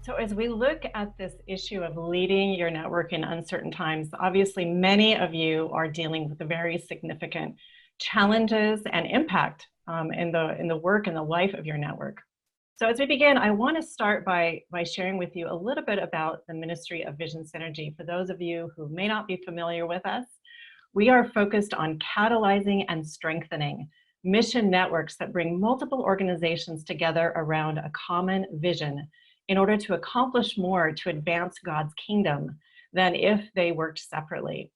So as we look at this issue of leading your network in uncertain times, obviously many of you are dealing with the very significant challenges and impact in the work and the life of your network. So as we begin, I want to start by sharing with you a little bit about the Ministry of Vision Synergy. For those of you who may not be familiar with us, we are focused on catalyzing and strengthening mission networks that bring multiple organizations together around a common vision in order to accomplish more to advance God's kingdom than if they worked separately.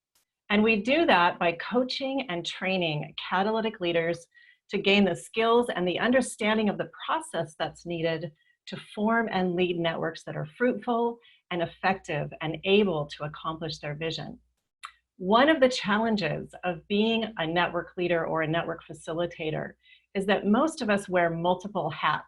And we do that by coaching and training catalytic leaders to gain the skills and the understanding of the process that's needed to form and lead networks that are fruitful and effective and able to accomplish their vision. One of the challenges of being a network leader or a network facilitator is that most of us wear multiple hats.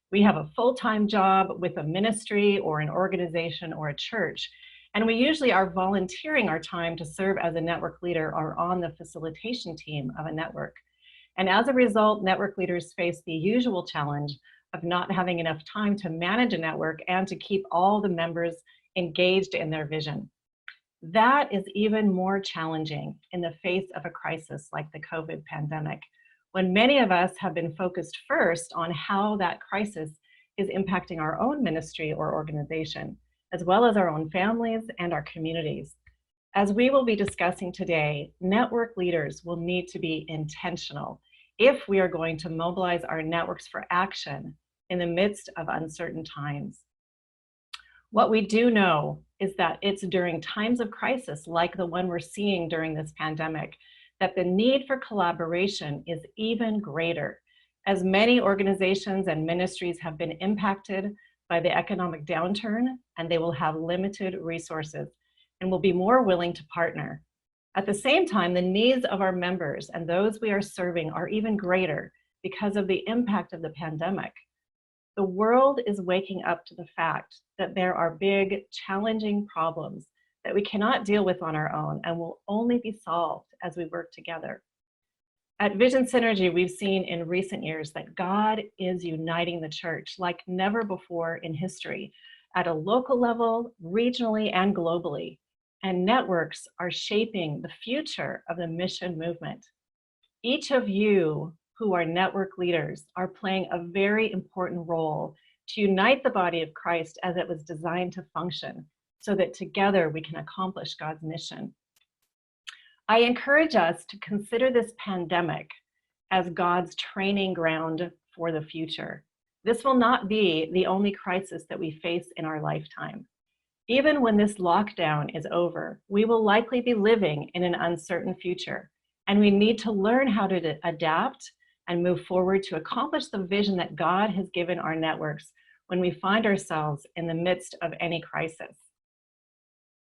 We have a full-time job with a ministry or an organization or a church, and we usually are volunteering our time to serve as a network leader or on the facilitation team of a network. And as a result, network leaders face the usual challenge of not having enough time to manage a network and to keep all the members engaged in their vision. That is even more challenging in the face of a crisis like the COVID pandemic, when many of us have been focused first on how that crisis is impacting our own ministry or organization, as well as our own families and our communities. As we will be discussing today, network leaders will need to be intentional if we are going to mobilize our networks for action in the midst of uncertain times. What we do know is that it's during times of crisis like the one we're seeing during this pandemic that the need for collaboration is even greater, as many organizations and ministries have been impacted by the economic downturn, and they will have limited resources and will be more willing to partner. At the same time, the needs of our members and those we are serving are even greater because of the impact of the pandemic. The world is waking up to the fact that there are big, challenging problems that we cannot deal with on our own and will only be solved as we work together. At Vision Synergy, we've seen in recent years that God is uniting the church like never before in history, at a local level, regionally, and globally. And networks are shaping the future of the mission movement. Each of you who are network leaders are playing a very important role to unite the body of Christ as it was designed to function, so that together we can accomplish God's mission. I encourage us to consider this pandemic as God's training ground for the future. This will not be the only crisis that we face in our lifetime. Even when this lockdown is over, we will likely be living in an uncertain future, and we need to learn how to adapt and move forward to accomplish the vision that God has given our networks when we find ourselves in the midst of any crisis.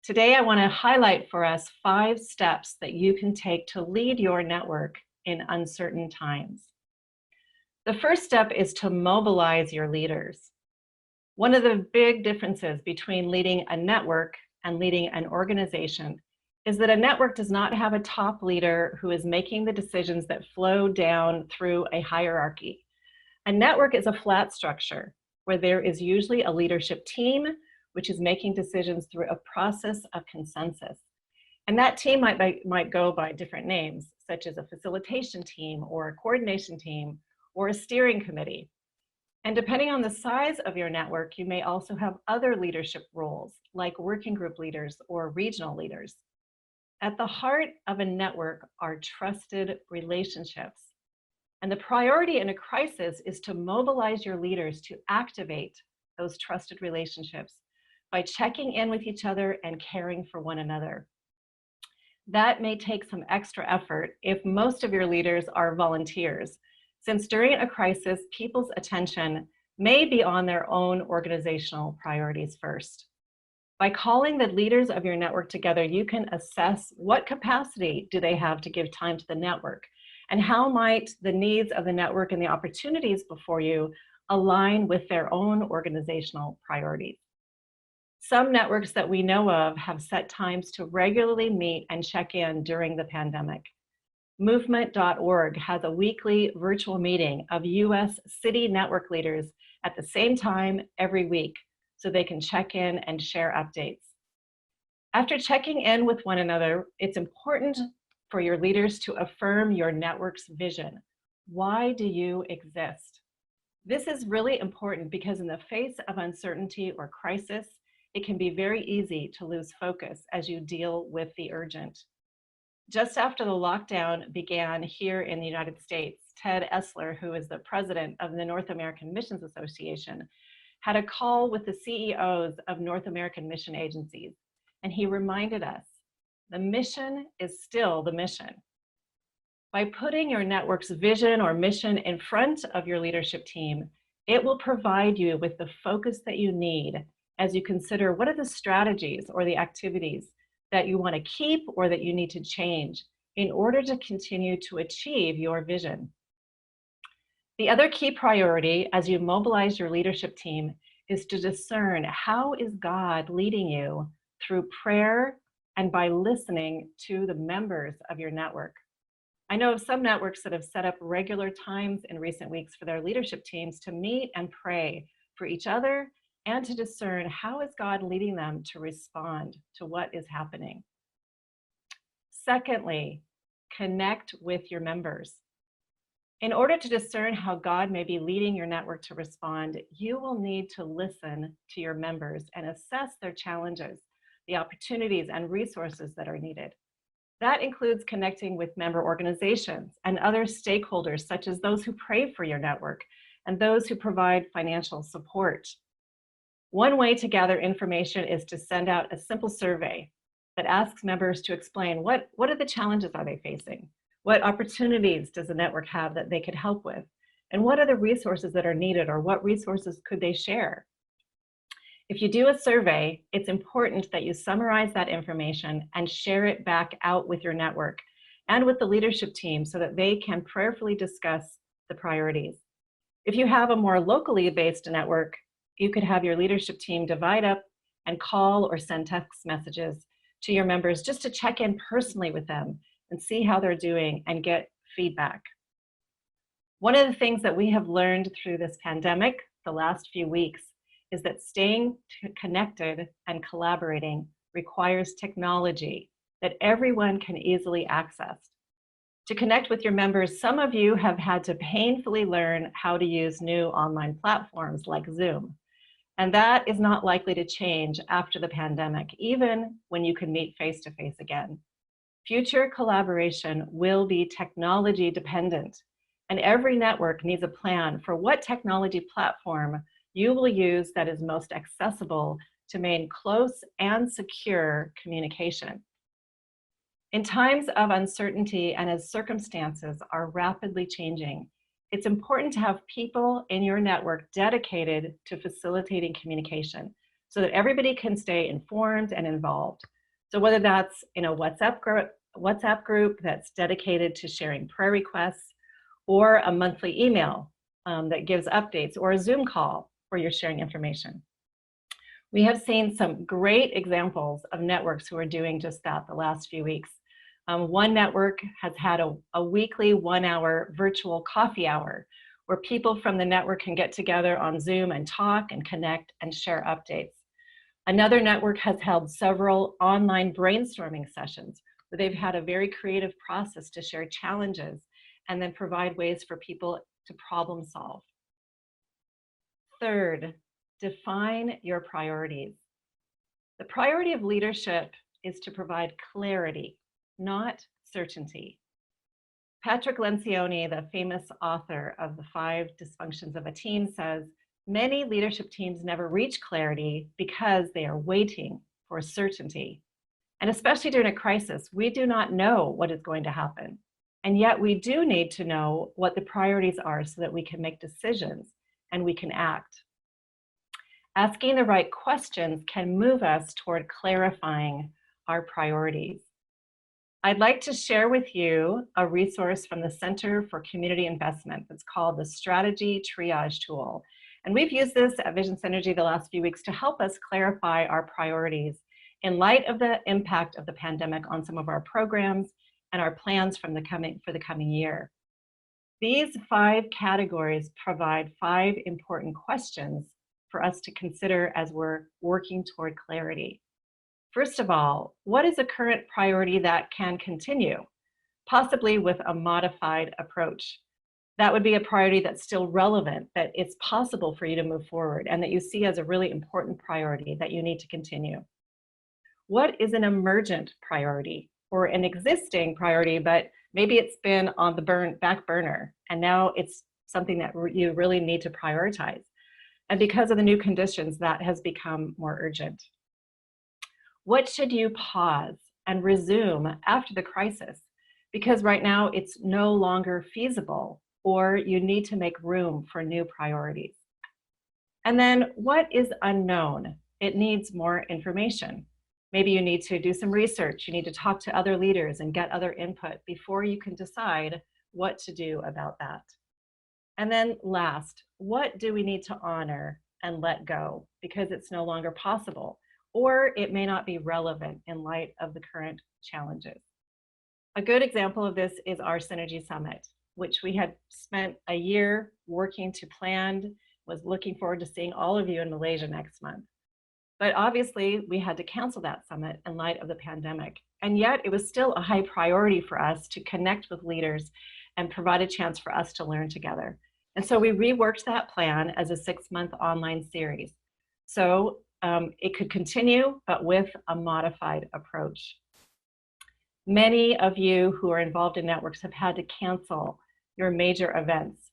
Today, I want to highlight for us 5 steps that you can take to lead your network in uncertain times. The first step is to mobilize your leaders. One of the big differences between leading a network and leading an organization is that a network does not have a top leader who is making the decisions that flow down through a hierarchy. A network is a flat structure where there is usually a leadership team which is making decisions through a process of consensus. And that team might go by different names, such as a facilitation team or a coordination team or a steering committee. And depending on the size of your network, you may also have other leadership roles, like working group leaders or regional leaders. At the heart of a network are trusted relationships. And the priority in a crisis is to mobilize your leaders to activate those trusted relationships by checking in with each other and caring for one another. That may take some extra effort if most of your leaders are volunteers, since during a crisis, people's attention may be on their own organizational priorities first. By calling the leaders of your network together, you can assess what capacity do they have to give time to the network, and how might the needs of the network and the opportunities before you align with their own organizational priorities. Some networks that we know of have set times to regularly meet and check in during the pandemic. Movement.org has a weekly virtual meeting of US city network leaders at the same time every week, so they can check in and share updates. After checking in with one another, it's important for your leaders to affirm your network's vision. Why do you exist? This is really important because in the face of uncertainty or crisis, it can be very easy to lose focus as you deal with the urgent. Just after the lockdown began here in the United States, Ted Essler, who is the president of the North American Missions Association, had a call with the CEOs of North American mission agencies, and he reminded us, the mission is still the mission. By putting your network's vision or mission in front of your leadership team, it will provide you with the focus that you need as you consider what are the strategies or the activities that you want to keep or that you need to change in order to continue to achieve your vision. The other key priority as you mobilize your leadership team is to discern how is God leading you through prayer and by listening to the members of your network. I know of some networks that have set up regular times in recent weeks for their leadership teams to meet and pray for each other and to discern how is God leading them to respond to what is happening. Secondly, connect with your members. In order to discern how God may be leading your network to respond, you will need to listen to your members and assess their challenges, the opportunities and resources that are needed. That includes connecting with member organizations and other stakeholders, such as those who pray for your network and those who provide financial support. One way to gather information is to send out a simple survey that asks members to explain what are the challenges are they facing? What opportunities does the network have that they could help with? And what are the resources that are needed, or what resources could they share? If you do a survey, it's important that you summarize that information and share it back out with your network and with the leadership team so that they can prayerfully discuss the priorities. If you have a more locally based network, you could have your leadership team divide up and call or send text messages to your members just to check in personally with them and see how they're doing and get feedback. One of the things that we have learned through this pandemic the last few weeks is that staying connected and collaborating requires technology that everyone can easily access. To connect with your members, some of you have had to painfully learn how to use new online platforms like Zoom. And that is not likely to change after the pandemic, even when you can meet face-to-face again. Future collaboration will be technology dependent, and every network needs a plan for what technology platform you will use that is most accessible to maintain close and secure communication. In times of uncertainty and as circumstances are rapidly changing, it's important to have people in your network dedicated to facilitating communication so that everybody can stay informed and involved. So whether that's in a WhatsApp group that's dedicated to sharing prayer requests, or a monthly email that gives updates, or a Zoom call where you're sharing information. We have seen some great examples of networks who are doing just that the last few weeks. One network has had a weekly 1-hour virtual coffee hour where people from the network can get together on Zoom and talk and connect and share updates. Another network has held several online brainstorming sessions where they've had a very creative process to share challenges and then provide ways for people to problem solve. Third, define your priorities. The priority of leadership is to provide clarity, not certainty. Patrick Lencioni, the famous author of The 5 Dysfunctions of a Team, says, many leadership teams never reach clarity because they are waiting for certainty. And especially during a crisis, we do not know what is going to happen. And yet we do need to know what the priorities are so that we can make decisions and we can act. Asking the right questions can move us toward clarifying our priorities. I'd like to share with you a resource from the Center for Community Investment that's called the Strategy Triage Tool. And we've used this at Vision Synergy the last few weeks to help us clarify our priorities in light of the impact of the pandemic on some of our programs and our plans for the coming year. These 5 categories provide 5 important questions for us to consider as we're working toward clarity. First of all, what is a current priority that can continue, possibly with a modified approach? That would be a priority that's still relevant, that it's possible for you to move forward, and that you see as a really important priority that you need to continue. What is an emergent priority or an existing priority, but maybe it's been on the back burner, and now it's something that you really need to prioritize. And because of the new conditions, that has become more urgent. What should you pause and resume after the crisis? Because right now it's no longer feasible, or you need to make room for new priorities. And then what is unknown? It needs more information. Maybe you need to do some research. You need to talk to other leaders and get other input before you can decide what to do about that. And then last, what do we need to honor and let go because it's no longer possible, or it may not be relevant in light of the current challenges? A good example of this is our Synergy Summit, which we had spent a year working to plan, was looking forward to seeing all of you in Malaysia next month. But obviously we had to cancel that summit in light of the pandemic. And yet it was still a high priority for us to connect with leaders and provide a chance for us to learn together. And so we reworked that plan as a 6-month online series. So it could continue, but with a modified approach. Many of you who are involved in networks have had to cancel your major events.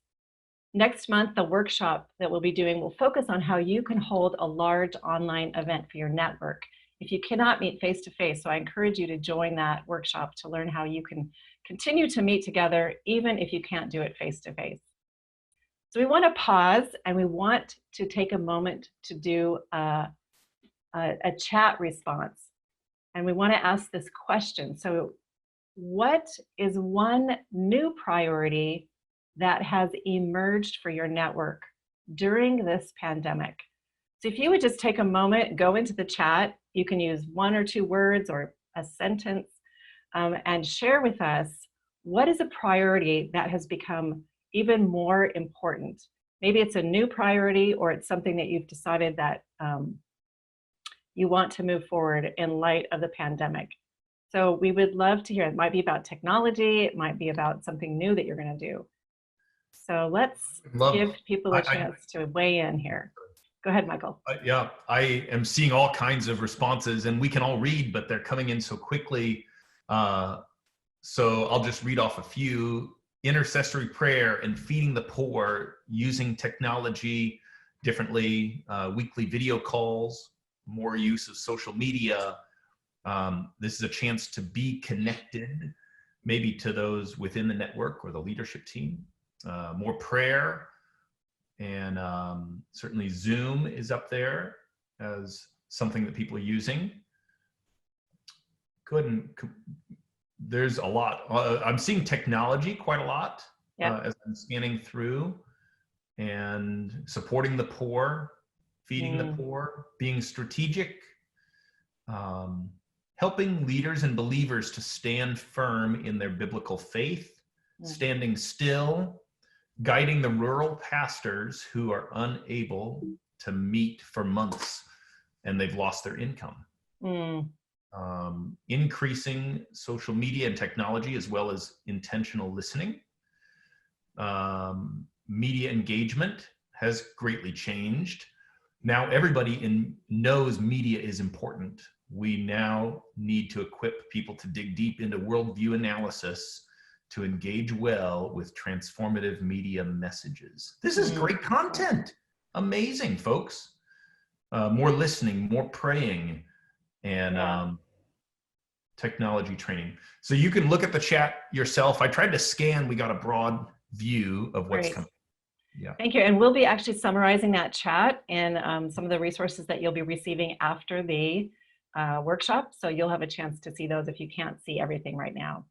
Next month, the workshop that we'll be doing will focus on how you can hold a large online event for your network if you cannot meet face-to-face. So I encourage you to join that workshop to learn how you can continue to meet together even if you can't do it face-to-face. So we want to pause and we want to take a moment to do a chat response. And we want to ask this question. So what is one new priority that has emerged for your network during this pandemic? So if you would just take a moment, go into the chat, you can use 1 or 2 words or a sentence and share with us what is a priority that has become even more important. Maybe it's a new priority or it's something that you've decided that you want to move forward in light of the pandemic. So we would love to hear. It might be about technology, it might be about something new that you're going to do. So let's give people a chance to weigh in here. Go ahead, Michael. Yeah, I am seeing all kinds of responses and we can all read, but they're coming in so quickly. So I'll just read off a few. Intercessory prayer and feeding the poor, using technology differently, weekly video calls, more use of social media. This is a chance to be connected, maybe to those within the network or the leadership team. More prayer, and certainly Zoom is up there as something that people are using. There's a lot. I'm seeing technology quite a lot as I'm scanning through, and supporting the poor, feeding the poor, being strategic, helping leaders and believers to stand firm in their biblical faith, standing still, guiding the rural pastors who are unable to meet for months and they've lost their income. Increasing social media and technology as well as intentional listening. Media engagement has greatly changed. Now everybody knows media is important. We now need to equip people to dig deep into worldview analysis to engage well with transformative media messages. This is great content. Amazing, folks. More listening, more praying, and technology training. So you can look at the chat yourself. I tried to scan, we got a broad view of what's coming. Yeah. Thank you. And we'll be actually summarizing that chat in some of the resources that you'll be receiving after the workshop. So you'll have a chance to see those if you can't see everything right now.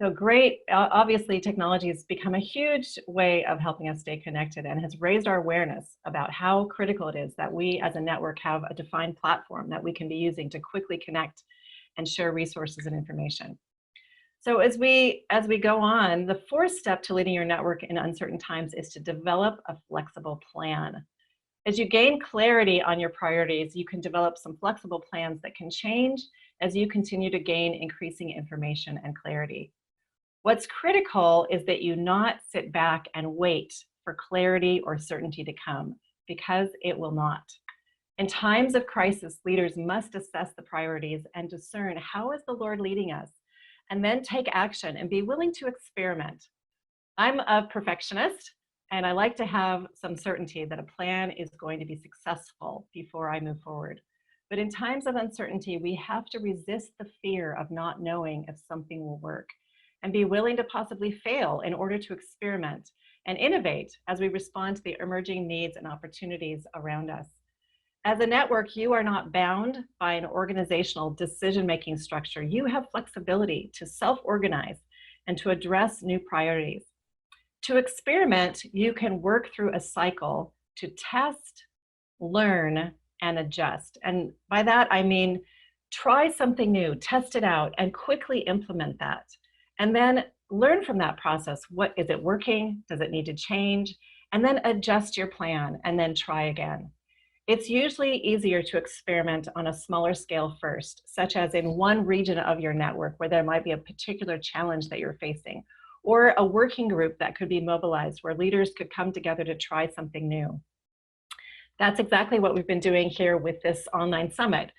So great. Obviously, technology has become a huge way of helping us stay connected and has raised our awareness about how critical it is that we as a network have a defined platform that we can be using to quickly connect and share resources and information. So as we go on, the 4th step to leading your network in uncertain times is to develop a flexible plan. As you gain clarity on your priorities, you can develop some flexible plans that can change as you continue to gain increasing information and clarity. What's critical is that you not sit back and wait for clarity or certainty to come, because it will not. In times of crisis, leaders must assess the priorities and discern how is the Lord leading us, and then take action and be willing to experiment. I'm a perfectionist, and I like to have some certainty that a plan is going to be successful before I move forward. But in times of uncertainty, we have to resist the fear of not knowing if something will work, and be willing to possibly fail in order to experiment and innovate as we respond to the emerging needs and opportunities around us. As a network, you are not bound by an organizational decision-making structure. You have flexibility to self-organize and to address new priorities. To experiment, you can work through a cycle to test, learn, and adjust. And by that, I mean, try something new, test it out, and quickly implement that. And then learn from that process. What is it working? Does it need to change? And then adjust your plan and then try again. It's usually easier to experiment on a smaller scale first, such as in one region of your network where there might be a particular challenge that you're facing, or a working group that could be mobilized where leaders could come together to try something new. That's exactly what we've been doing here with this online summit.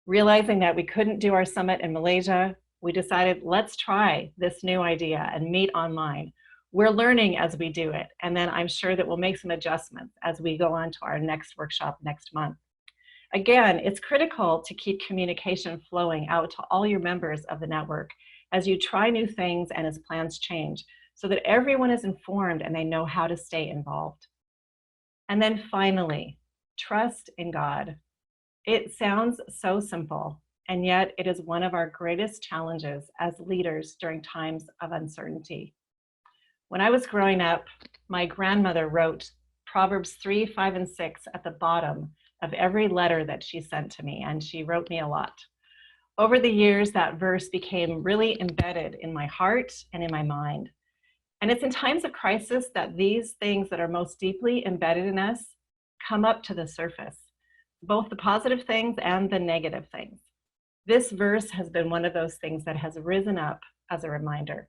Realizing that we couldn't do our summit in Malaysia, we decided, let's try this new idea and meet online. We're learning as we do it, and then I'm sure that we'll make some adjustments as we go on to our next workshop next month. Again, it's critical to keep communication flowing out to all your members of the network as you try new things and as plans change, so that everyone is informed and they know how to stay involved. And then finally, trust in God. It sounds so simple, and yet it is one of our greatest challenges as leaders during times of uncertainty. When I was growing up, my grandmother wrote Proverbs 3, 5, and 6 at the bottom of every letter that she sent to me, and she wrote me a lot. Over the years, that verse became really embedded in my heart and in my mind. And it's in times of crisis that these things that are most deeply embedded in us come up to the surface, both the positive things and the negative things. This verse has been one of those things that has risen up as a reminder.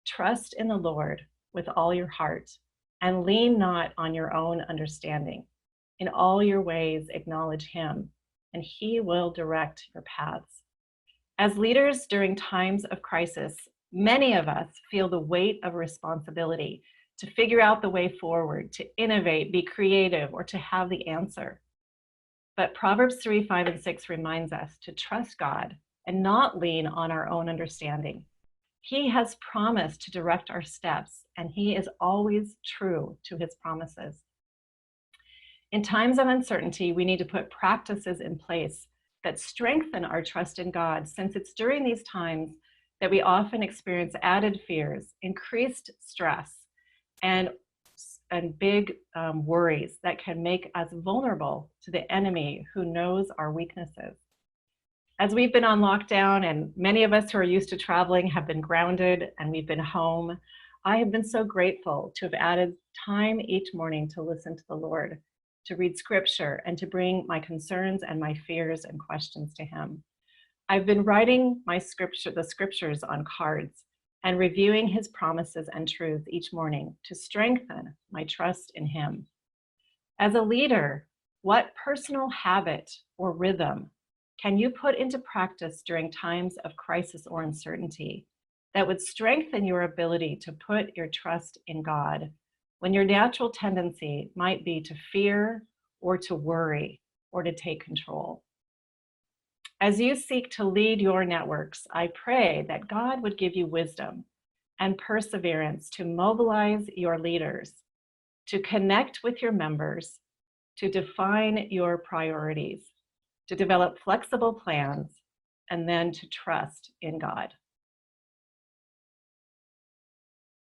Trust in the Lord with all your heart, and lean not on your own understanding. In all your ways, acknowledge him, and he will direct your paths. As leaders during times of crisis, many of us feel the weight of responsibility to figure out the way forward, to innovate, be creative, or to have the answer. But Proverbs 3, 5, and 6 reminds us to trust God and not lean on our own understanding. He has promised to direct our steps, and he is always true to his promises. In times of uncertainty, we need to put practices in place that strengthen our trust in God, since it's during these times that we often experience added fears, increased stress, and big worries that can make us vulnerable to the enemy who knows our weaknesses. As we've been on lockdown, and many of us who are used to traveling have been grounded and we've been home, I have been so grateful to have added time each morning to listen to the Lord, to read scripture, and to bring my concerns and my fears and questions to him. I've been writing the scriptures on cards and reviewing his promises and truths each morning to strengthen my trust in him. As a leader, what personal habit or rhythm can you put into practice during times of crisis or uncertainty that would strengthen your ability to put your trust in God when your natural tendency might be to fear or to worry or to take control? As you seek to lead your networks, I pray that God would give you wisdom and perseverance to mobilize your leaders, to connect with your members, to define your priorities, to develop flexible plans, and then to trust in God.